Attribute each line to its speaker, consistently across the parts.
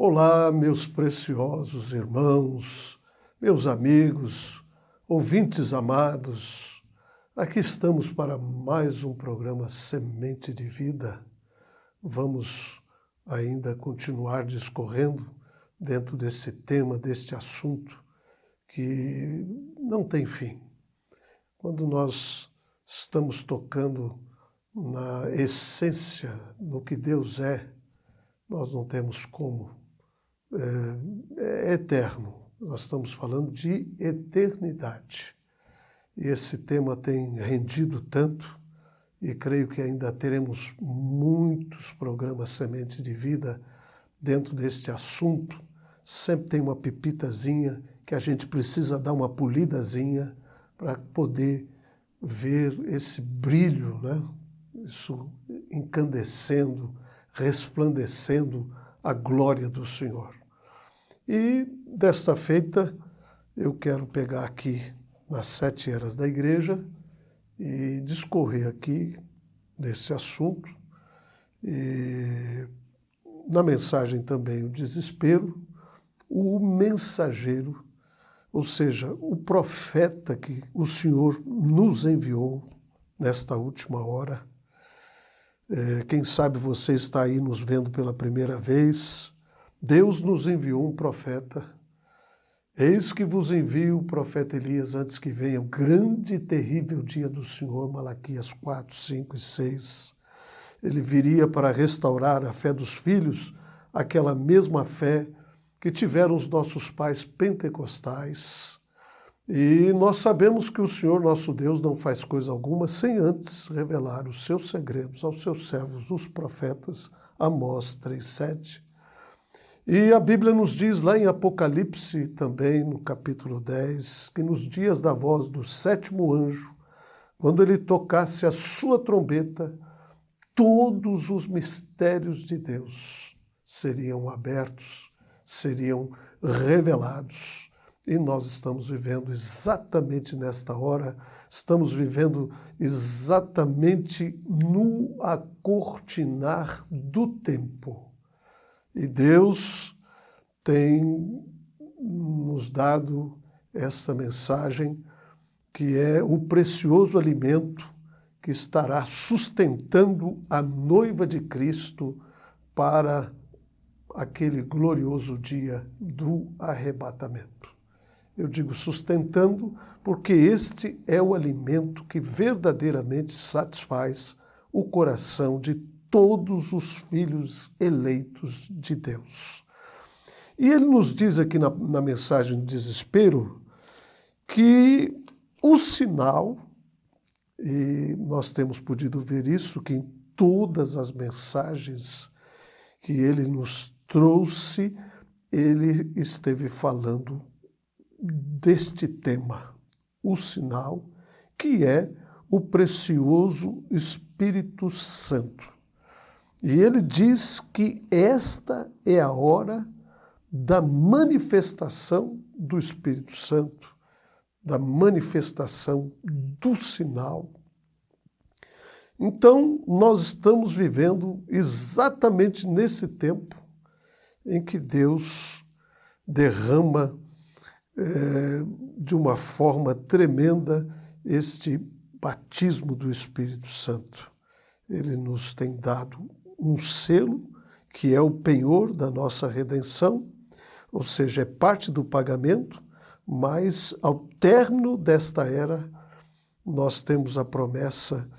Speaker 1: Olá, meus preciosos irmãos, meus amigos, ouvintes amados. Aqui estamos para mais um programa Semente de Vida. Vamos ainda continuar discorrendo dentro desse tema, deste assunto que não tem fim. Quando nós estamos tocando na essência, no que Deus é, nós não temos como. É eterno. Nós estamos falando de eternidade. E esse tema tem rendido tanto e creio que ainda teremos muitos programas Semente de Vida dentro deste assunto. Sempre tem uma pepitazinha que a gente precisa dar uma polidazinha para poder ver esse brilho, né? Isso incandescendo, resplandecendo a glória do Senhor. E desta feita eu quero pegar aqui nas 7 eras da igreja e discorrer aqui desse assunto. E na mensagem também o desespero, o mensageiro, ou seja, o profeta que o Senhor nos enviou nesta última hora. Quem sabe você está aí nos vendo pela primeira vez. Deus nos enviou um profeta. Eis que vos envio o profeta Elias antes que venha o grande e terrível dia do Senhor, Malaquias 4, 5 e 6. Ele viria para restaurar a fé dos filhos, aquela mesma fé que tiveram os nossos pais pentecostais. E nós sabemos que o Senhor, nosso Deus, não faz coisa alguma sem antes revelar os seus segredos aos seus servos, os profetas, Amós 3:7. E a Bíblia nos diz lá em Apocalipse, também no capítulo 10, que nos dias da voz do 7º anjo, quando ele tocasse a sua trombeta, todos os mistérios de Deus seriam abertos, seriam revelados. E nós estamos vivendo exatamente nesta hora, estamos vivendo exatamente no acortinar do tempo. E Deus tem nos dado essa mensagem que é o precioso alimento que estará sustentando a noiva de Cristo para aquele glorioso dia do arrebatamento. Eu digo sustentando porque este é o alimento que verdadeiramente satisfaz o coração de todos os filhos eleitos de Deus. E ele nos diz aqui na mensagem do desespero que o sinal, e nós temos podido ver isso, que em todas as mensagens que ele nos trouxe, ele esteve falando deste tema, o sinal, que é o precioso Espírito Santo. E ele diz que esta é a hora da manifestação do Espírito Santo, da manifestação do sinal. Então, nós estamos vivendo exatamente nesse tempo em que Deus derrama de uma forma tremenda este batismo do Espírito Santo. Ele nos tem dado um selo, que é o penhor da nossa redenção, ou seja, é parte do pagamento, mas ao término desta era, nós temos a promessa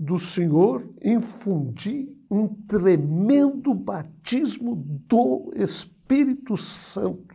Speaker 1: do Senhor infundir um tremendo batismo do Espírito Santo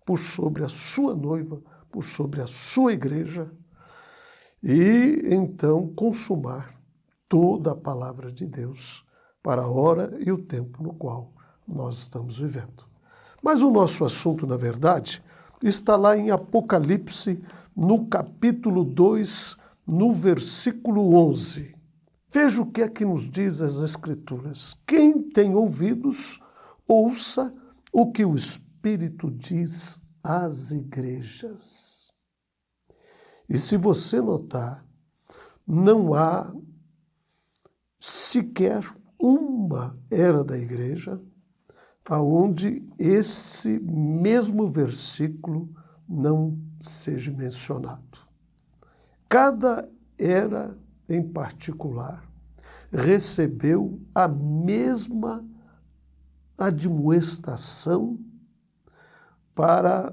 Speaker 1: por sobre a sua noiva, por sobre a sua igreja, e então consumar toda a palavra de Deus para a hora e o tempo no qual nós estamos vivendo. Mas o nosso assunto, na verdade, está lá em Apocalipse, no capítulo 2, no versículo 11. Veja o que é que nos diz as Escrituras. Quem tem ouvidos, ouça o que o Espírito diz às igrejas. E se você notar, não há sequer uma era da igreja aonde esse mesmo versículo não seja mencionado. Cada era em particular recebeu a mesma admoestação para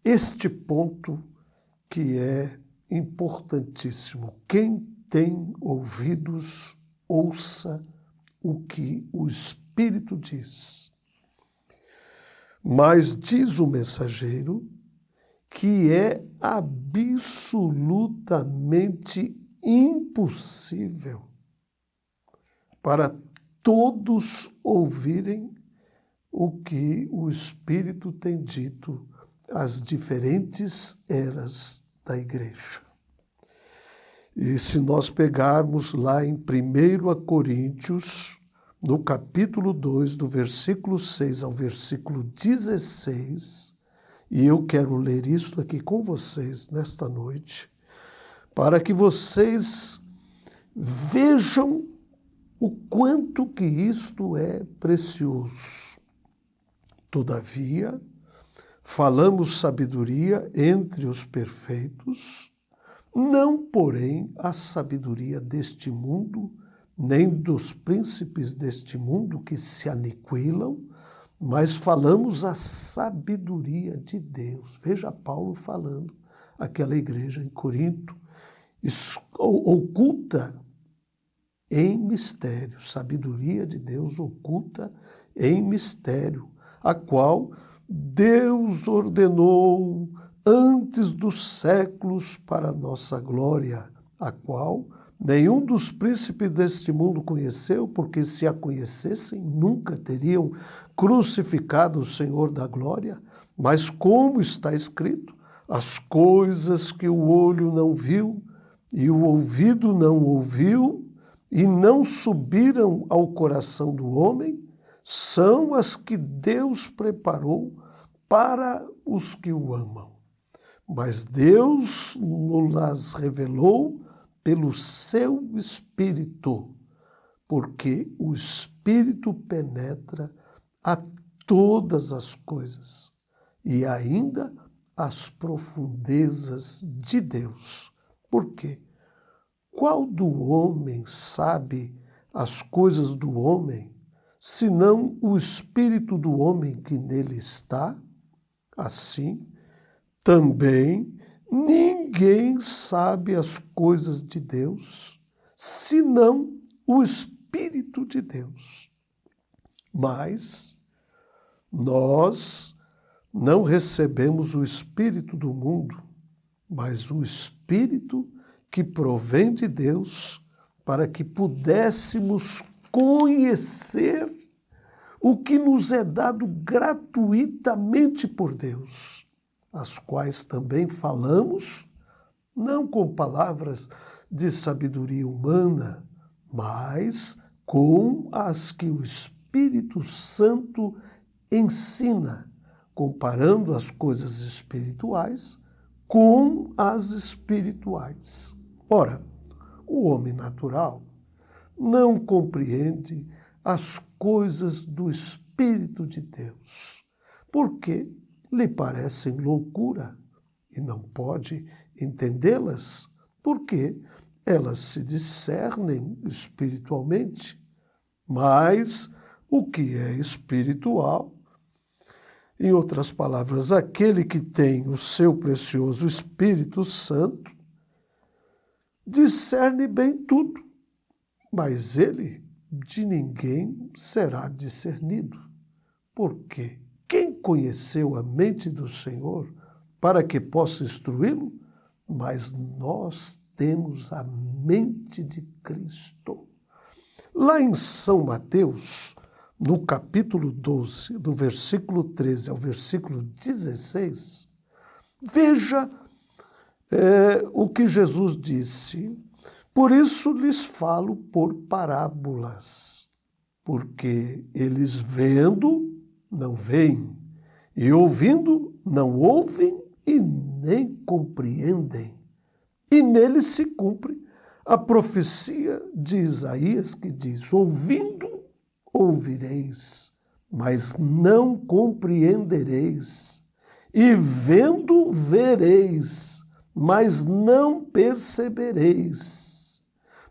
Speaker 1: este ponto que é importantíssimo. Quem tem ouvidos, ouça o que o Espírito diz. Mas diz o mensageiro que é absolutamente impossível para todos ouvirem o que o Espírito tem dito às diferentes eras da igreja. E se nós pegarmos lá em 1 Coríntios, no capítulo 2, do versículo 6 ao versículo 16, e eu quero ler isso aqui com vocês nesta noite, para que vocês vejam o quanto que isto é precioso. Todavia, falamos sabedoria entre os perfeitos, não, porém, a sabedoria deste mundo, nem dos príncipes deste mundo que se aniquilam, mas falamos a sabedoria de Deus. Veja Paulo falando àquela igreja em Corinto, oculta em mistério, sabedoria de Deus oculta em mistério, a qual Deus ordenou antes dos séculos para a nossa glória, a qual nenhum dos príncipes deste mundo conheceu, porque se a conhecessem, nunca teriam crucificado o Senhor da glória. Mas como está escrito, as coisas que o olho não viu e o ouvido não ouviu e não subiram ao coração do homem, são as que Deus preparou para os que o amam. Mas Deus nos revelou pelo seu Espírito, porque o Espírito penetra a todas as coisas e ainda as profundezas de Deus. Por quê? Qual do homem sabe as coisas do homem, senão o Espírito do homem que nele está? Assim, também ninguém sabe as coisas de Deus, senão o Espírito de Deus. Mas nós não recebemos o Espírito do mundo, mas o Espírito que provém de Deus, para que pudéssemos conhecer o que nos é dado gratuitamente por Deus, as quais também falamos, não com palavras de sabedoria humana, mas com as que o Espírito Santo ensina, comparando as coisas espirituais com as espirituais. Ora, o homem natural não compreende as coisas do Espírito de Deus, porque lhe parecem loucura e não pode entendê-las, porque elas se discernem espiritualmente. Mas o que é espiritual, em outras palavras, aquele que tem o seu precioso Espírito Santo, discerne bem tudo, mas ele de ninguém será discernido. Porque quem conheceu a mente do Senhor para que possa instruí-lo? Mas nós temos a mente de Cristo. Lá em São Mateus, no capítulo 12, do versículo 13 ao versículo 16, veja o que Jesus disse. Por isso lhes falo por parábolas, porque eles vendo não veem, e ouvindo não ouvem e nem compreendem. E neles se cumpre a profecia de Isaías que diz: ouvindo, ouvireis, mas não compreendereis, e vendo, vereis, mas não percebereis.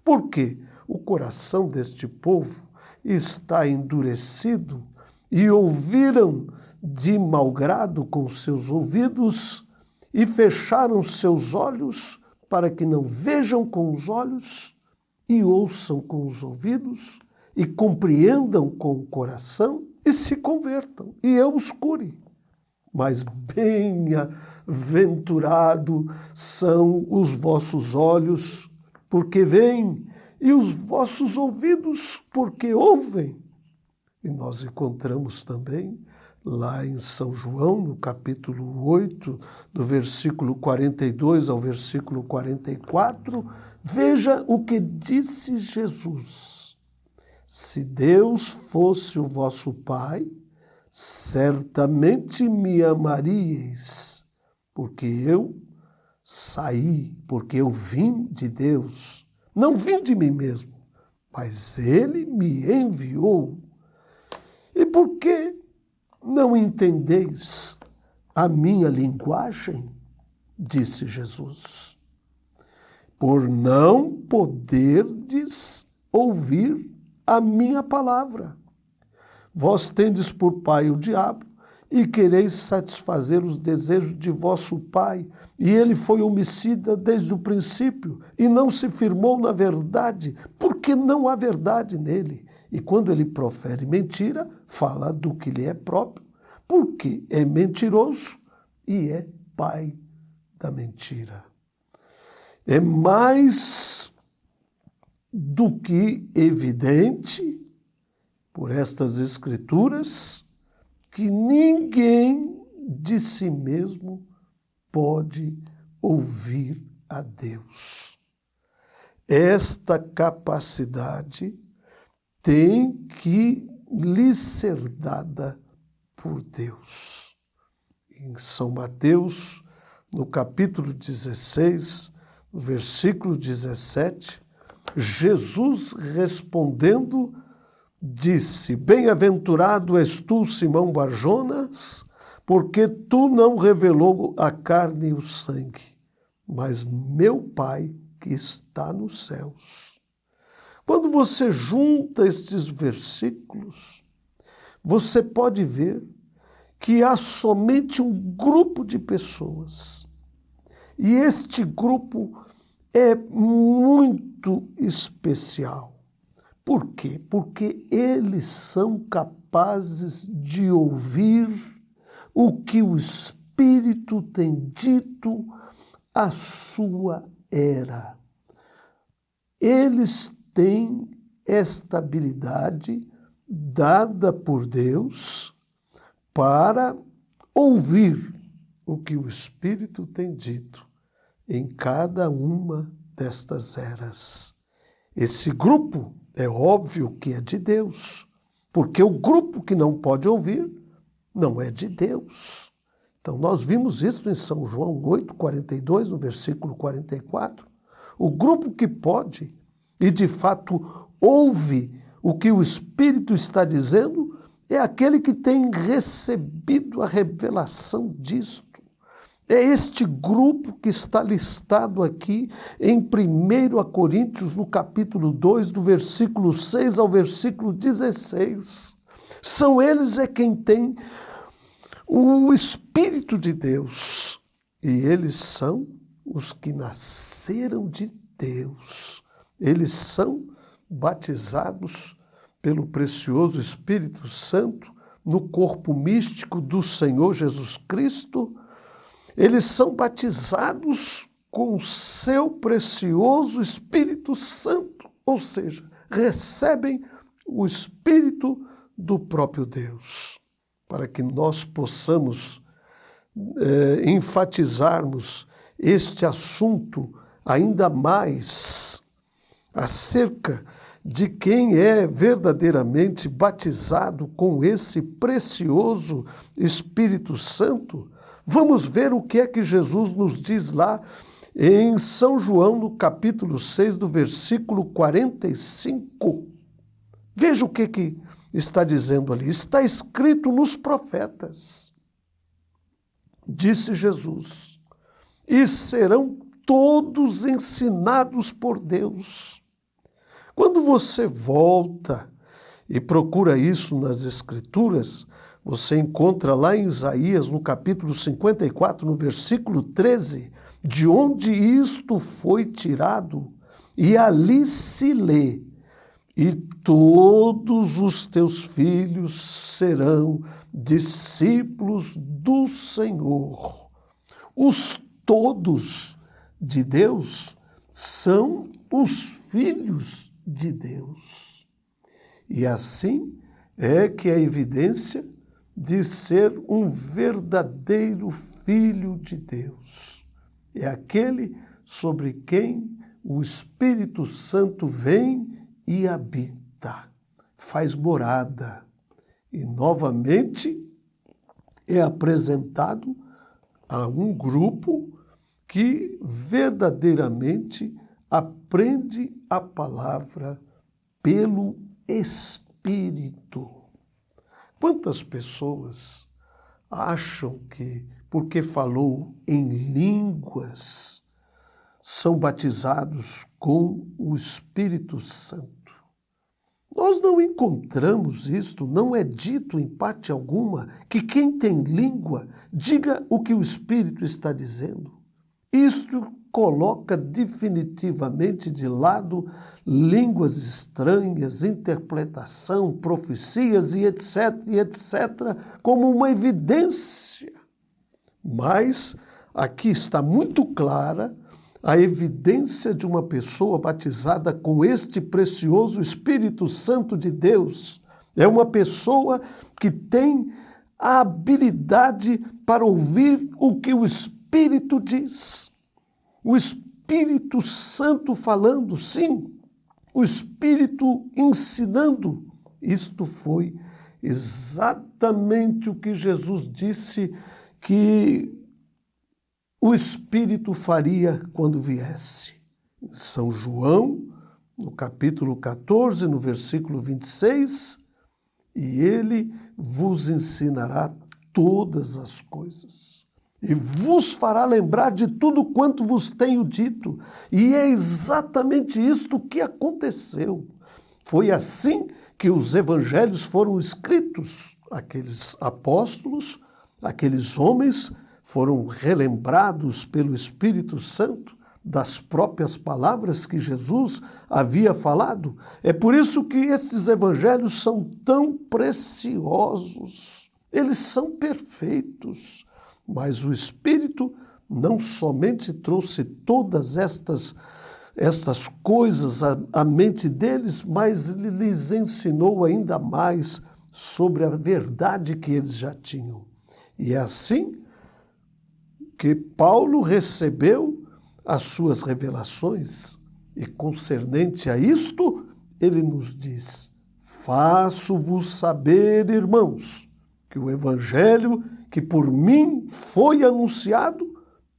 Speaker 1: Por quê? O coração deste povo está endurecido e ouviram de mau grado com seus ouvidos e fecharam seus olhos para que não vejam com os olhos e ouçam com os ouvidos e compreendam com o coração e se convertam e eu os cure. Mas bem-aventurado são os vossos olhos, porque veem, e os vossos ouvidos, porque ouvem. E nós encontramos também, lá em São João, no capítulo 8, do versículo 42 ao versículo 44, veja o que disse Jesus. Se Deus fosse o vosso Pai, certamente me amaríeis, porque eu saí, porque eu vim de Deus. Não vim de mim mesmo, mas Ele me enviou. E por que não entendeis a minha linguagem? Disse Jesus. Por não poderdes ouvir a minha palavra. Vós tendes por pai o diabo, e quereis satisfazer os desejos de vosso pai. E ele foi homicida desde o princípio, e não se firmou na verdade, porque não há verdade nele. E quando ele profere mentira, fala do que lhe é próprio, porque é mentiroso e é pai da mentira. É mais do que evidente, por estas escrituras, que ninguém de si mesmo pode ouvir a Deus. Esta capacidade tem que lhe ser dada por Deus. Em São Mateus, no capítulo 16, no versículo 17, Jesus respondendo, disse: bem-aventurado és tu, Simão Barjonas, porque tu não revelou a carne e o sangue, mas meu Pai que está nos céus. Quando você junta estes versículos, você pode ver que há somente um grupo de pessoas. E este grupo é muito especial. Por quê? Porque eles são capazes de ouvir o que o Espírito tem dito à sua era. Eles têm esta habilidade dada por Deus para ouvir o que o Espírito tem dito em cada uma destas eras. Esse grupo é óbvio que é de Deus, porque o grupo que não pode ouvir não é de Deus. Então nós vimos isso em São João 8:42, no versículo 44. O grupo que pode e de fato ouve o que o Espírito está dizendo é aquele que tem recebido a revelação disto. É este grupo que está listado aqui em 1 Coríntios, no capítulo 2, do versículo 6 ao versículo 16. São eles quem tem o Espírito de Deus. E eles são os que nasceram de Deus. Eles são batizados pelo precioso Espírito Santo no corpo místico do Senhor Jesus Cristo. Eles são batizados com o seu precioso Espírito Santo, ou seja, recebem o Espírito do próprio Deus, para que nós possamos enfatizarmos este assunto ainda mais acerca de quem é verdadeiramente batizado com esse precioso Espírito Santo. Vamos ver o que é que Jesus nos diz lá em São João, no capítulo 6, do versículo 45. Veja o que está dizendo ali. Está escrito nos profetas. Disse Jesus, e serão todos ensinados por Deus. Quando você volta e procura isso nas Escrituras, você encontra lá em Isaías, no capítulo 54, no versículo 13, de onde isto foi tirado, e ali se lê, e todos os teus filhos serão discípulos do Senhor. Os todos de Deus são os filhos de Deus. E assim é que a evidência de ser um verdadeiro filho de Deus é aquele sobre quem o Espírito Santo vem e habita, faz morada e novamente é apresentado a um grupo que verdadeiramente aprende a palavra pelo Espírito. Quantas pessoas acham que, porque falou em línguas, são batizados com o Espírito Santo? Nós não encontramos isto, não é dito em parte alguma que quem tem língua diga o que o Espírito está dizendo. Isto coloca definitivamente de lado línguas estranhas, interpretação, profecias e etc., como uma evidência. Mas aqui está muito clara a evidência de uma pessoa batizada com este precioso Espírito Santo de Deus. É uma pessoa que tem a habilidade para ouvir o que o Espírito diz. O Espírito Santo falando, sim. O Espírito ensinando. Isto foi exatamente o que Jesus disse que o Espírito faria quando viesse. Em São João, no capítulo 14, no versículo 26, e ele vos ensinará todas as coisas, e vos fará lembrar de tudo quanto vos tenho dito. E é exatamente isto que aconteceu. Foi assim que os evangelhos foram escritos. Aqueles apóstolos, aqueles homens, foram relembrados pelo Espírito Santo das próprias palavras que Jesus havia falado. É por isso que esses evangelhos são tão preciosos. Eles são perfeitos. Mas o Espírito não somente trouxe todas estas coisas à mente deles, mas ele lhes ensinou ainda mais sobre a verdade que eles já tinham. E é assim que Paulo recebeu as suas revelações, e concernente a isto, ele nos diz: faço-vos saber, irmãos, que o evangelho que por mim foi anunciado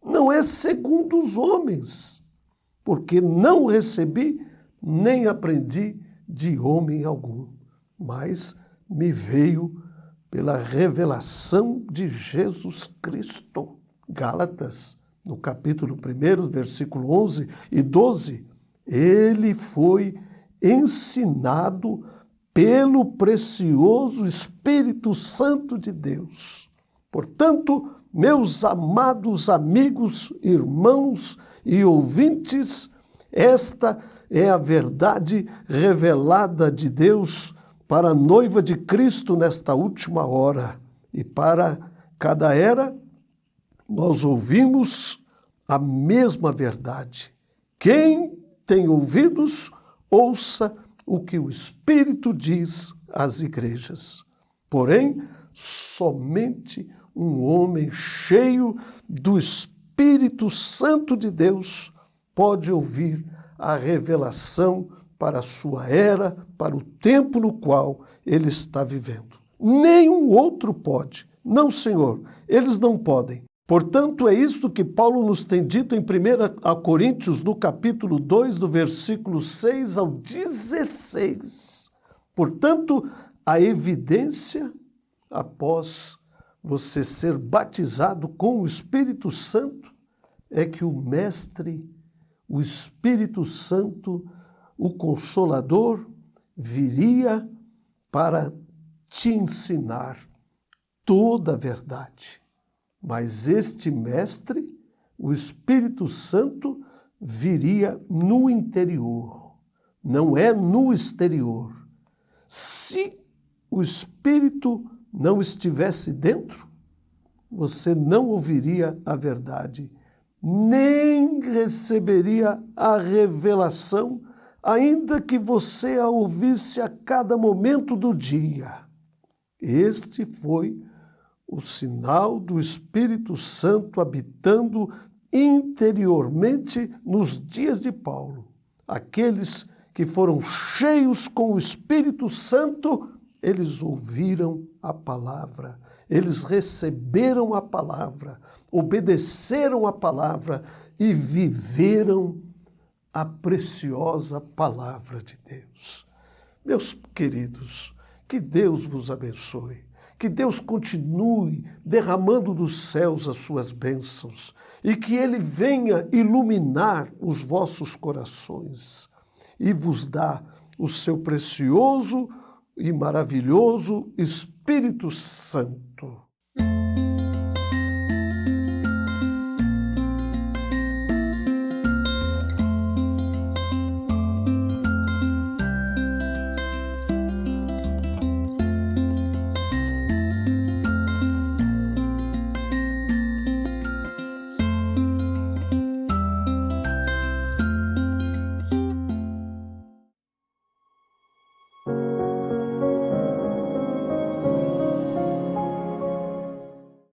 Speaker 1: não é segundo os homens, porque não recebi nem aprendi de homem algum, mas me veio pela revelação de Jesus Cristo. Gálatas, no capítulo 1, versículo 11 e 12, ele foi ensinado pelo precioso Espírito Santo de Deus. Portanto, meus amados amigos, irmãos e ouvintes, esta é a verdade revelada de Deus para a noiva de Cristo nesta última hora. E para cada era, nós ouvimos a mesma verdade. Quem tem ouvidos, ouça o que o Espírito diz às igrejas. Porém, somente um homem cheio do Espírito Santo de Deus pode ouvir a revelação para a sua era, para o tempo no qual ele está vivendo. Nenhum outro pode. Não, Senhor, eles não podem. Portanto, é isso que Paulo nos tem dito em 1 Coríntios, no capítulo 2, do versículo 6 ao 16. Portanto, a evidência, após você ser batizado com o Espírito Santo, é que o Mestre, o Espírito Santo, o Consolador, viria para te ensinar toda a verdade. Mas este Mestre, o Espírito Santo, viria no interior, não é no exterior. Se o Espírito não estivesse dentro, você não ouviria a verdade, nem receberia a revelação, ainda que você a ouvisse a cada momento do dia. Este foi o sinal do Espírito Santo habitando interiormente nos dias de Paulo. Aqueles que foram cheios com o Espírito Santo, eles ouviram a palavra, eles receberam a palavra, obedeceram a palavra e viveram a preciosa palavra de Deus. Meus queridos, que Deus vos abençoe. Que Deus continue derramando dos céus as suas bênçãos e que Ele venha iluminar os vossos corações e vos dá o seu precioso e maravilhoso Espírito Santo.